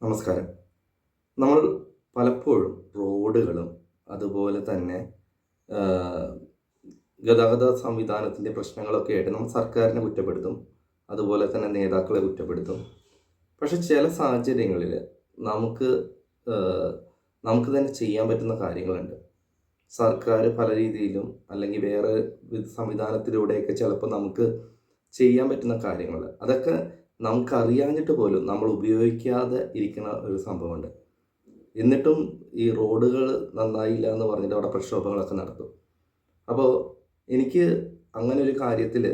നമസ്കാരം. നമ്മൾ പലപ്പോഴും റോഡുകളും അതുപോലെ തന്നെ ആഹ്, ഗതാഗത സംവിധാനത്തിൻ്റെ പ്രശ്നങ്ങളൊക്കെ ആയിട്ട് നമ്മൾ സർക്കാരിനെ കുറ്റപ്പെടുത്തും. അതുപോലെ തന്നെ നേതാക്കളെ കുറ്റപ്പെടുത്തും. പക്ഷെ ചില സാഹചര്യങ്ങളിൽ നമുക്ക് ആഹ്, നമുക്ക് തന്നെ ചെയ്യാൻ പറ്റുന്ന കാര്യങ്ങളുണ്ട്. സർക്കാർ പല രീതിയിലും അല്ലെങ്കിൽ വേറെ സംവിധാനത്തിലൂടെയൊക്കെ ചിലപ്പോൾ നമുക്ക് ചെയ്യാൻ പറ്റുന്ന കാര്യങ്ങൾ അതൊക്കെ നമുക്കറിയാഞ്ഞിട്ട് പോലും നമ്മൾ ഉപയോഗിക്കാതെ ഇരിക്കുന്ന ഒരു സംഭവമുണ്ട്. എന്നിട്ടും ഈ റോഡുകൾ നന്നായില്ല എന്ന് പറഞ്ഞിട്ട് അവിടെ പ്രക്ഷോഭങ്ങളൊക്കെ നടത്തും. അപ്പോൾ എനിക്ക് അങ്ങനെ ഒരു കാര്യത്തിൽ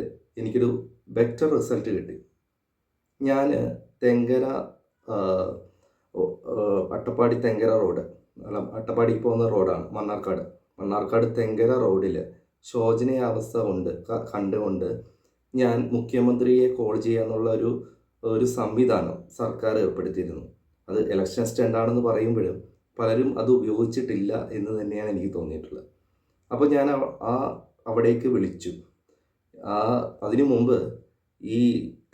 എനിക്കൊരു ബെറ്റർ റിസൾട്ട് കിട്ടി. ഞാൻ തെങ്കര ആഹ്, അട്ടപ്പാടി തെങ്കര റോഡ്, അല്ല അട്ടപ്പാടിക്ക് പോകുന്ന റോഡാണ് മണ്ണാർക്കാട്. മണ്ണാർക്കാട് തെങ്കര റോഡിൽ ശോചനീയാവസ്ഥ കണ്ടുകൊണ്ട് ഞാൻ മുഖ്യമന്ത്രിയെ കോൾ ചെയ്യാന്നുള്ള ഒരു ഒരു സംവിധാനം സർക്കാർ ഏർപ്പെടുത്തിയിരുന്നു. അത് ഇലക്ഷൻ സ്റ്റണ്ടാണെന്ന് പറയുമ്പോഴും പലരും അത് ഉപയോഗിച്ചിട്ടില്ല എന്ന് തന്നെയാണ് എനിക്ക് തോന്നിയിട്ടുള്ളത്. അപ്പോൾ ഞാൻ അവിടേക്ക് വിളിച്ചു. ആ അതിനു മുമ്പ് ഈ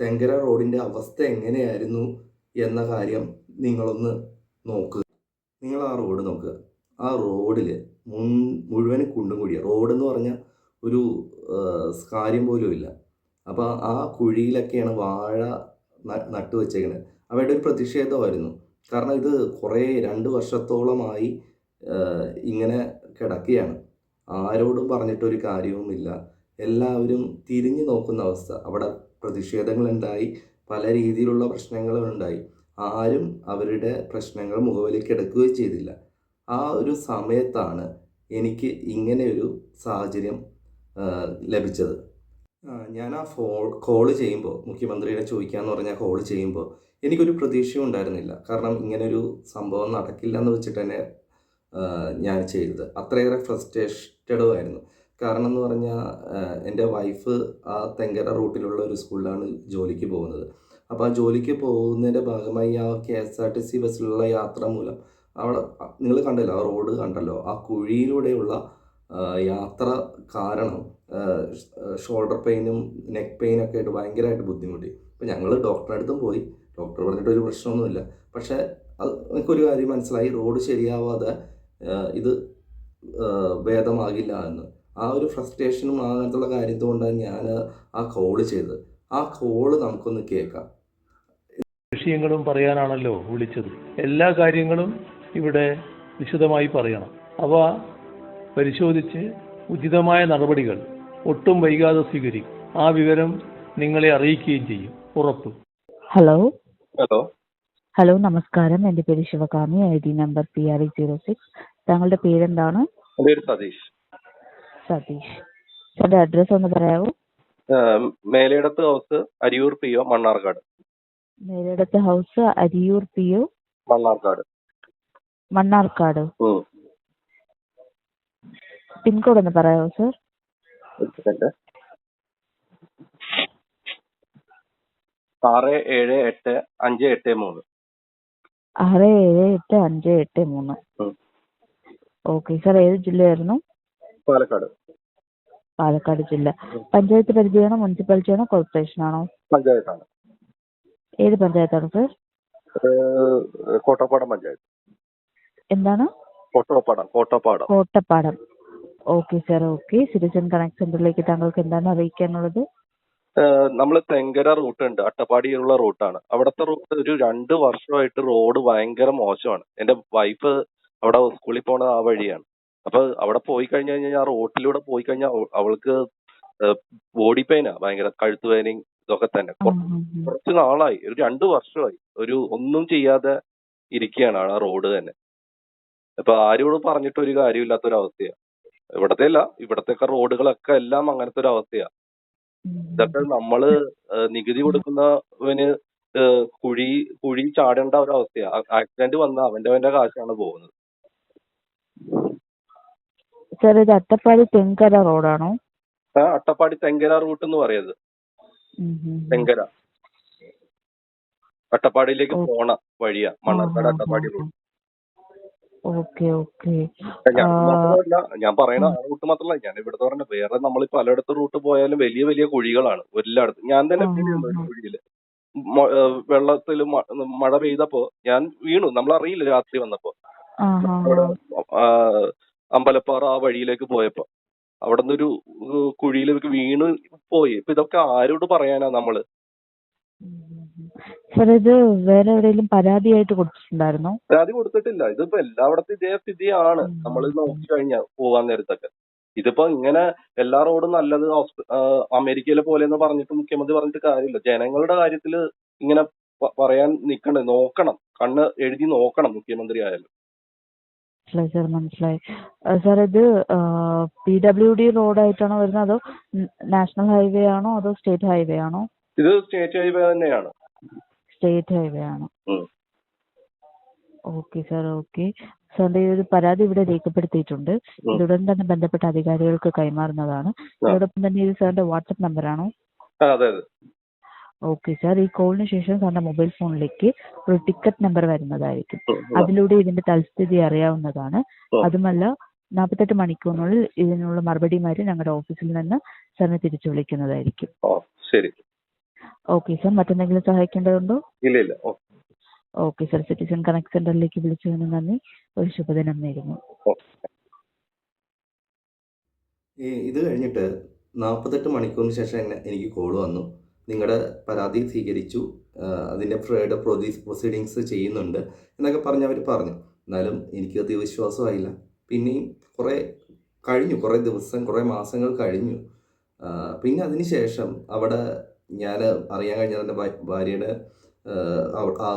തെങ്കര റോഡിൻ്റെ അവസ്ഥ എങ്ങനെയായിരുന്നു എന്ന കാര്യം നിങ്ങളൊന്ന് നോക്കുക. നിങ്ങൾ ആ റോഡ് നോക്കുക. ആ റോഡിൽ മുഴുവനും കുണ്ടും കുഴിയാണ്. റോഡെന്ന് പറഞ്ഞാൽ ഒരു കാര്യം പോലും ഇല്ല. അപ്പോൾ ആ കുഴിയിലൊക്കെയാണ് വാഴ നട്ടു വെച്ചേക്കുന്നത്. അവരുടെ ഒരു പ്രതിഷേധമായിരുന്നു. കാരണം ഇത് കുറേ 2 വർഷത്തോളമായി ഇങ്ങനെ കിടക്കുകയാണ്. ആരോടും പറഞ്ഞിട്ടൊരു കാര്യവുമില്ല. എല്ലാവരും തിരിഞ്ഞു നോക്കുന്ന അവസ്ഥ. അവിടെ പ്രതിഷേധങ്ങളുണ്ടായി, പല രീതിയിലുള്ള പ്രശ്നങ്ങളുണ്ടായി. ആരും അവരുടെ പ്രശ്നങ്ങൾ മുഖവിലക്കെടുക്കുകയും ചെയ്തില്ല. ആ ഒരു സമയത്താണ് എനിക്ക് ഇങ്ങനെയൊരു സാഹചര്യം ലഭിച്ചത്. ഞാൻ ആ കോള് ചെയ്യുമ്പോൾ, മുഖ്യമന്ത്രിയുടെ ചോദിക്കാമെന്ന് പറഞ്ഞാൽ കോള് ചെയ്യുമ്പോൾ എനിക്കൊരു പ്രതീക്ഷയും ഉണ്ടായിരുന്നില്ല. കാരണം ഇങ്ങനൊരു സംഭവം നടക്കില്ല എന്ന് വെച്ചിട്ട് തന്നെ ഞാൻ ചെയ്തത്. അത്രയേറെ ഫ്രസ്ട്രേറ്റഡുമായിരുന്നു. കാരണം എന്ന് പറഞ്ഞാൽ എൻ്റെ വൈഫ് ആ തെങ്കര റൂട്ടിലുള്ള ഒരു സ്കൂളിലാണ് ജോലിക്ക് പോകുന്നത്. അപ്പോൾ ആ ജോലിക്ക് പോകുന്നതിൻ്റെ ഭാഗമായി ആ KSRTC ബസ്സിലുള്ള യാത്ര മൂലം അവിടെ നിങ്ങൾ കണ്ടല്ലോ, ആ റോഡ് കണ്ടല്ലോ, ആ കുഴിയിലൂടെയുള്ള യാത്ര കാരണം ഷോൾഡർ പെയിനും നെക്ക് പെയിനൊക്കെ ആയിട്ട് ഭയങ്കരമായിട്ട് ബുദ്ധിമുട്ടി. അപ്പോൾ ഞങ്ങൾ ഡോക്ടറുടെ അടുത്തും പോയി. ഡോക്ടർ പറഞ്ഞിട്ട് ഒരു പ്രശ്നമൊന്നുമില്ല. പക്ഷേ അത് എനിക്കൊരു കാര്യം മനസ്സിലായി, റോഡ് ശരിയാവാതെ ഇത് ഭേദമാകില്ല എന്ന്. ആ ഒരു ഫ്രസ്ട്രേഷനും അങ്ങനത്തുള്ള കാര്യത്തിൽ കൊണ്ടാണ് ഞാൻ ആ കോള് ചെയ്തത്. ആ കോള് നമുക്കൊന്ന് കേൾക്കാം. വിഷയങ്ങളും പറയാനാണല്ലോ വിളിച്ചത്. എല്ലാ കാര്യങ്ങളും ഇവിടെ വിശദമായി പറയണം. അവ പരിശോധിച്ച് ഉചിതമായ നടപടികൾ ഒട്ടും വൈകാതെ സ്വീകരിക്കും. ആ വിവരം നിങ്ങളെ അറിയിക്കുകയും ചെയ്യും. ഉറപ്പ്. ഹലോ ഹലോ ഹലോ നമസ്കാരം. എൻ്റെ പേര് ശിവകാമി. ID number PRE06. താങ്കളുടെ പേരെന്താണ്? എൻ്റെ പേര് സതീഷ്. സതീഷ്. സാറിൻ്റെ അഡ്രസ്സ് ഒന്ന് പറയാമോ? Meledath house, Ariyur PO, Mannarkkad. Melidath house, Ariyur PO, Mannarkkad. Mannarkkad. Pincode ഒന്ന് പറയാമോ സർ? ഒരു സെക്കൻഡ്. 678583. 678583. Okay sir. ഏത് ജില്ലയായിരുന്നു? പാലക്കാട്. പാലക്കാട് ജില്ല. പഞ്ചായത്ത് പരിധിയാണോ, മുനിസിപ്പാലിറ്റിയാണോ, കോർപ്പറേഷനാണോ? പഞ്ചായത്താണ്. ഏത് പഞ്ചായത്താണ് സർ? കോട്ടപ്പാടം പഞ്ചായത്ത്. എന്താണ്? Kottappadam. Kottappadam. Okay sir. Okay. Citizen connect സെന്ററിലേക്ക് താങ്കൾക്ക് എന്താണ് അറിയിക്കാനുള്ളത്? നമ്മൾ തെങ്കര റൂട്ട് ഉണ്ട്, അട്ടപ്പാടിയുള്ള റൂട്ടാണ്. അവിടുത്തെ റൂട്ട് ഒരു 2 വർഷമായിട്ട് റോഡ് ഭയങ്കര മോശമാണ്. എൻ്റെ വൈഫ് അവിടെ സ്കൂളിൽ പോണ ആ വഴിയാണ്. അപ്പൊ അവിടെ പോയി കഴിഞ്ഞാൽ ആ റോട്ടിലൂടെ പോയി കഴിഞ്ഞാൽ അവൾക്ക് ബോഡി പെയിനാ, ഭയങ്കര കഴുത്ത് വേദനയും ഇതൊക്കെ തന്നെ. കുറച്ച് നാളായി, ഒരു 2 വർഷമായി ഒന്നും ചെയ്യാതെ ഇരിക്കുകയാണ് ആ റോഡ് തന്നെ. അപ്പൊ ആരോടും പറഞ്ഞിട്ട് ഒരു കാര്യമില്ലാത്തൊരവസ്ഥയാണ്. ഇവിടത്തെയൊക്കെ റോഡുകളൊക്കെ എല്ലാം അങ്ങനത്തെ ഒരു അവസ്ഥയാ. ഇതൊക്കെ നമ്മള് നികുതി കൊടുക്കുന്നവന് കുഴി ചാടേണ്ട ഒരവസ്ഥയാ. ആക്സിഡന്റ് വന്നാൽ അവന്റെ കാശാണ് പോകുന്നത്. സാർ ഇത് അട്ടപ്പാടി തെങ്കര റോഡാണോ? അട്ടപ്പാടി തെങ്കര റൂട്ട് എന്ന് പറയുന്നത്. തെങ്കര അട്ടപ്പാടിയിലേക്ക് പോണ വഴിയാ, Mannarkkad Attappadi route. Okay okay. ഞാൻ പറയണ ആ റൂട്ട് മാത്രമല്ല, ഞാൻ ഇവിടുത്തെ പറഞ്ഞ വേറെ നമ്മൾ പലയിടത്ത് റൂട്ട് പോയാലും വലിയ വലിയ കുഴികളാണ് എല്ലായിടത്തും. ഞാൻ തന്നെ കുഴിയില് വെള്ളത്തിൽ മഴ പെയ്തപ്പോ ഞാൻ വീണു. നമ്മളറിയില്ല രാത്രി വന്നപ്പോ. ആ ഹാ ഹാ. അവിടെ ആ, അമ്പലപ്പാറ ആ വഴിയിലേക്ക് പോയപ്പോ അവിടെ നിന്നൊരു കുഴിയിലേക്ക് വീണ് പോയി. ഇപ്പൊ ഇതൊക്കെ ആരോട് പറയാനാ നമ്മള്? സാർ ഇത് വേറെ എവിടെയെങ്കിലും പരാതിയായിട്ട് കൊടുത്തിട്ടുണ്ടായിരുന്നോ? പരാതി കൊടുത്തിട്ടില്ല. ഇതിപ്പോ എല്ലായിടത്തും ഇതേ സ്ഥിതിയാണ്. നമ്മൾ നോക്കി കഴിഞ്ഞാൽ പോകാൻ നേരത്തൊക്കെ ഇതിപ്പോ ഇങ്ങനെ എല്ലാ റോഡും നല്ലത് അമേരിക്കയിലെ പോലെ എന്ന് പറഞ്ഞിട്ട് മുഖ്യമന്ത്രി പറഞ്ഞിട്ട് കാര്യമില്ല. ജനങ്ങളുടെ കാര്യത്തിൽ ഇങ്ങനെ പറയാൻ നിൽക്കണ്ടേ? നോക്കണം, കണ്ണ് എഴുതി നോക്കണം മുഖ്യമന്ത്രി ആയാലും. മനസ്സിലായി സാർ, മനസ്സിലായി. സാർ ഇത് PWD റോഡായിട്ടാണോ വരുന്നത്, അതോ നാഷണൽ ഹൈവേ ആണോ, അതോ സ്റ്റേറ്റ് ഹൈവേ ആണോ? ഇത് സ്റ്റേറ്റ് ഹൈവേ തന്നെയാണ്. സ്റ്റേറ്റ് ഹൈവേ ആണ്. ഉം. Okay sir, okay. സാറിന്റെ ഈ ഒരു പരാതി ഇവിടെ രേഖപ്പെടുത്തിയിട്ടുണ്ട്. ഇതുടൻ തന്നെ ബന്ധപ്പെട്ട അധികാരികൾക്ക് കൈമാറുന്നതാണ്. അതോടൊപ്പം തന്നെ ഇത് സാറിന്റെ വാട്സപ്പ് നമ്പറാണോ? അതെ അതെ. ഓക്കെ സാർ, ഈ കോളിന് ശേഷം സാറിന്റെ മൊബൈൽ ഫോണിലേക്ക് ഒരു ടിക്കറ്റ് നമ്പർ വരുന്നതായിരിക്കും. അതിലൂടെ ഇതിന്റെ തൽസ്ഥിതി അറിയാവുന്നതാണ്. അതുമല്ല 48 മണിക്കൂറിനുള്ളിൽ ഇതിനുള്ള മറുപടിയുമായിട്ട് ഞങ്ങളുടെ ഓഫീസിൽ നിന്ന് സാറിനെ തിരിച്ചു വിളിക്കുന്നതായിരിക്കും. ശരി. ഓക്കെ സാർ, മറ്റെന്തെങ്കിലും സഹായിക്കേണ്ടതുണ്ടോ? ഇല്ല ഇല്ല. ഓക്കെ സാർ, സിറ്റിസൺ കണക്ട് സെന്ററിലേക്ക് വിളിച്ചതിന് നന്ദി. ഒരു ശുഭദിനം നേരുന്നു. ഇത് കഴിഞ്ഞിട്ട് 48 മണിക്കൂറിന് ശേഷം എനിക്ക് കോൾ വന്നു. നിങ്ങളുടെ പരാതി സ്വീകരിച്ചു, അതിൻ്റെ ഫർദർ പ്രൊസീഡിങ്സ് ചെയ്യുന്നുണ്ട് എന്നൊക്കെ പറഞ്ഞ് അവർ പറഞ്ഞു. എന്നാലും എനിക്കത് വിശ്വാസമായില്ല. പിന്നെയും കുറേ ദിവസം, കുറേ മാസങ്ങൾ കഴിഞ്ഞു. പിന്നെ അതിന് ശേഷം അവിടെ ഞാൻ അറിയാൻ കഴിഞ്ഞത് എൻ്റെ ഭാര്യയുടെ ആ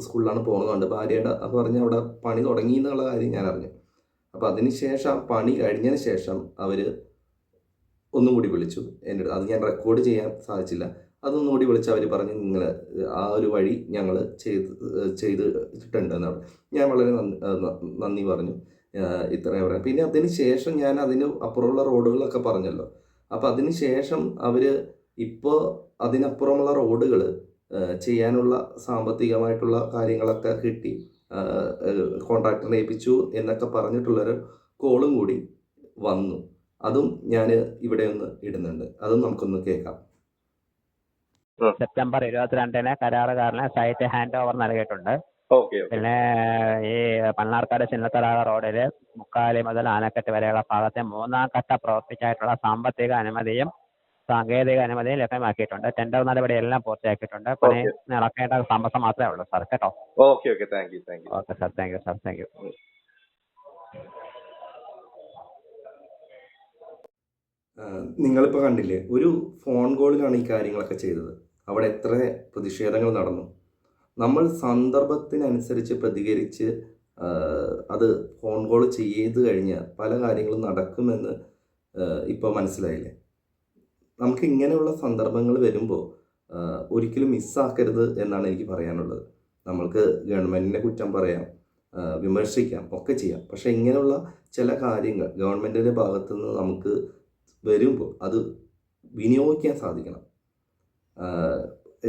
സ്കൂളിലാണ് പോകുന്നതുകൊണ്ട് ഭാര്യയുടെ പറഞ്ഞ് അവിടെ പണി തുടങ്ങി എന്നുള്ള കാര്യം ഞാൻ അറിഞ്ഞു. അപ്പോൾ അതിന് ശേഷം പണി കഴിഞ്ഞതിന് ശേഷം അവർ ഒന്നും കൂടി വിളിച്ചു എൻ്റെ അടുത്ത്. അത് ഞാൻ റെക്കോർഡ് ചെയ്യാൻ സാധിച്ചില്ല. അതൊന്നും കൂടി വിളിച്ച് അവർ പറഞ്ഞു, നിങ്ങൾ ആ ഒരു വഴി ഞങ്ങൾ ചെയ്തിട്ടുണ്ട് എന്നാണ്. ഞാൻ വളരെ നന്ദി പറഞ്ഞു. ഇത്രയും പറയാം. പിന്നെ അതിന് ശേഷം ഞാൻ അതിന് അപ്പുറമുള്ള റോഡുകളൊക്കെ പറഞ്ഞല്ലോ. അപ്പോൾ അതിന് ശേഷം അവർ ഇപ്പോൾ അതിനപ്പുറമുള്ള റോഡുകൾ ചെയ്യാനുള്ള സാമ്പത്തികമായിട്ടുള്ള കാര്യങ്ങളൊക്കെ കിട്ടി, കോൺട്രാക്ടറിനെ ഏൽപ്പിച്ചു എന്നൊക്കെ പറഞ്ഞിട്ടുള്ളൊരു കോളും കൂടി വന്നു. അതും ഞാൻ ഇവിടെ ഒന്ന് ഇടുന്നുണ്ട്. അതും നമുക്കൊന്ന് കേൾക്കാം. സെപ്റ്റംബർ 22-ന് കരാറുകാരന് സൈറ്റ് ഹാൻഡ് ഓവർ നൽകിയിട്ടുണ്ട്. പിന്നെ ഈ മണ്ണാർക്കാട് ചിന്നത്തടാക റോഡിൽ മുക്കാലി മുതൽ ആനക്കെട്ട് വരെയുള്ള ഭാഗത്തെ 3ാം ഘട്ട പ്രവൃത്തിക്കായിട്ടുള്ള സാമ്പത്തിക അനുമതിയും സാങ്കേതിക അനുമതിയും ലഭ്യമാക്കിയിട്ടുണ്ട്. ടെൻഡർ നടപടിയെല്ലാം പൂർത്തിയാക്കിയിട്ടുണ്ട്. പണി നടക്കേണ്ട താമസം മാത്രമേ ഉള്ളൂ സാർ. കേട്ടോ? Okay thank you. Okay sir, thank you sir, thank you. നിങ്ങളിപ്പോൾ കണ്ടില്ലേ, ഒരു ഫോൺ കോളിലാണ് ഈ കാര്യങ്ങളൊക്കെ ചെയ്തത്. അവിടെ എത്ര പ്രതിഷേധങ്ങൾ നടന്നു. നമ്മൾ സന്ദർഭത്തിനനുസരിച്ച് പ്രതികരിച്ച് അത് ഫോൺ കോൾ ചെയ്ത് കഴിഞ്ഞാൽ പല കാര്യങ്ങളും നടക്കുമെന്ന് ഇപ്പോൾ മനസ്സിലായില്ലേ. നമുക്ക് ഇങ്ങനെയുള്ള സന്ദർഭങ്ങൾ വരുമ്പോൾ ഒരിക്കലും മിസ്സാക്കരുത് എന്നാണ് എനിക്ക് പറയാനുള്ളത്. നമ്മൾക്ക് ഗവൺമെൻറ്റിനെ കുറ്റം പറയാം, വിമർശിക്കാം, ഒക്കെ ചെയ്യാം. പക്ഷേ ഇങ്ങനെയുള്ള ചില കാര്യങ്ങൾ ഗവൺമെൻറ്റിൻ്റെ ഭാഗത്തു നിന്ന് നമുക്ക് വരുമ്പോൾ അത് വിനിയോഗിക്കാൻ സാധിക്കണം.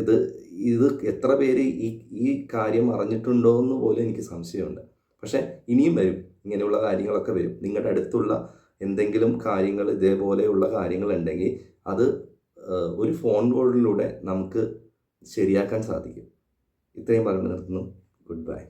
ഇത് എത്ര പേര് ഈ കാര്യം അറിഞ്ഞിട്ടുണ്ടോ എന്ന് പോലും എനിക്ക് സംശയമുണ്ട്. പക്ഷേ ഇനിയും വരും, ഇങ്ങനെയുള്ള കാര്യങ്ങളൊക്കെ വരും. നിങ്ങളുടെ അടുത്തുള്ള എന്തെങ്കിലും കാര്യങ്ങൾ ഇതേപോലെയുള്ള കാര്യങ്ങളുണ്ടെങ്കിൽ അത് ഒരു ഫോൺ കോളിലൂടെ നമുക്ക് ശരിയാക്കാൻ സാധിക്കും. ഇത്രയും പറഞ്ഞു നിർത്തുന്നു. Good bye.